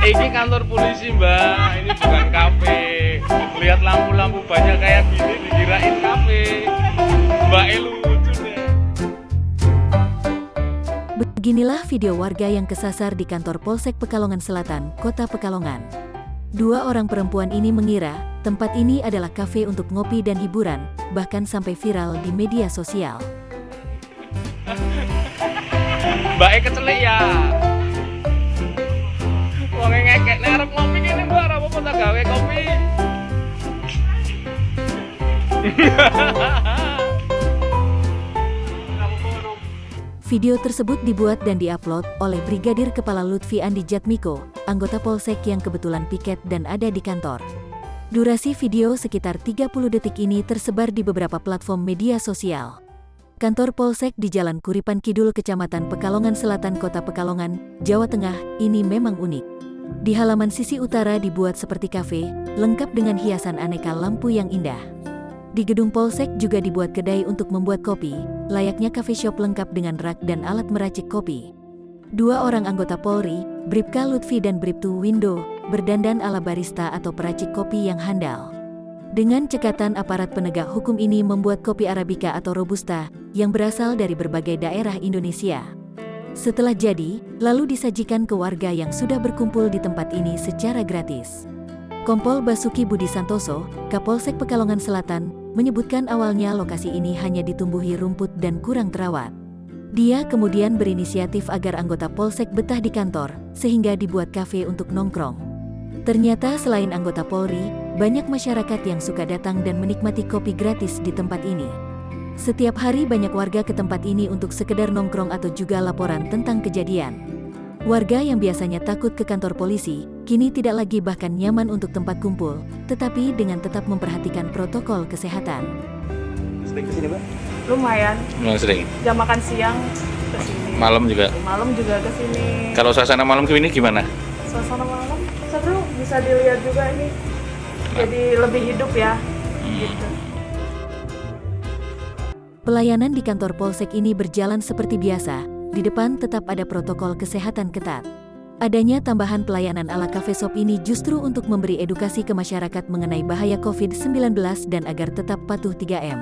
Ini kantor polisi mbak, ini bukan kafe. Lihat lampu-lampu banyak kayak gini dikirain kafe. Mbak lucu deh. Beginilah video warga yang kesasar di kantor Polsek Pekalongan Selatan, Kota Pekalongan. Dua orang perempuan ini mengira tempat ini adalah kafe untuk ngopi dan hiburan, bahkan sampai viral di media sosial. Mbak kecelik ya. Wong ngekek nek arep ngopi kene mbak ora apa-apa tak gawe kopi. Video tersebut dibuat dan diupload oleh Brigadir Kepala Lutfi Andi Jatmiko, anggota Polsek yang kebetulan piket dan ada di kantor. Durasi video sekitar 30 detik ini tersebar di beberapa platform media sosial. Kantor Polsek di Jalan Kuripan Kidul, Kecamatan Pekalongan Selatan, Kota Pekalongan, Jawa Tengah, ini memang unik. Di halaman sisi utara dibuat seperti kafe, lengkap dengan hiasan aneka lampu yang indah. Di gedung Polsek juga dibuat kedai untuk membuat kopi, layaknya cafe shop lengkap dengan rak dan alat meracik kopi. Dua orang anggota Polri, Bribka Lutfi dan Bribtu Windo, berdandan ala barista atau peracik kopi yang handal. Dengan cekatan aparat penegak hukum ini membuat kopi Arabica atau Robusta, yang berasal dari berbagai daerah Indonesia. Setelah jadi, lalu disajikan ke warga yang sudah berkumpul di tempat ini secara gratis. Kompol Basuki Budi Santoso, Kapolsek Pekalongan Selatan, menyebutkan awalnya lokasi ini hanya ditumbuhi rumput dan kurang terawat. Dia kemudian berinisiatif agar anggota Polsek betah di kantor, sehingga dibuat kafe untuk nongkrong. Ternyata selain anggota Polri, banyak masyarakat yang suka datang dan menikmati kopi gratis di tempat ini. Setiap hari banyak warga ke tempat ini untuk sekedar nongkrong atau juga laporan tentang kejadian. Warga yang biasanya takut ke kantor polisi, kini tidak lagi bahkan nyaman untuk tempat kumpul, tetapi dengan tetap memperhatikan protokol kesehatan. Sering kesini Mbak? Lumayan, Sering. jam makan siang kesini. Malam juga. Malam juga kesini. Kalau suasana malam ke sini gimana? Suasana malam seru, bisa dilihat juga ini. Jadi lebih hidup ya. Gitu. Pelayanan di kantor Polsek ini berjalan seperti biasa, di depan tetap ada protokol kesehatan ketat. Adanya tambahan pelayanan ala cafe shop ini justru untuk memberi edukasi ke masyarakat mengenai bahaya COVID-19 dan agar tetap patuh 3M.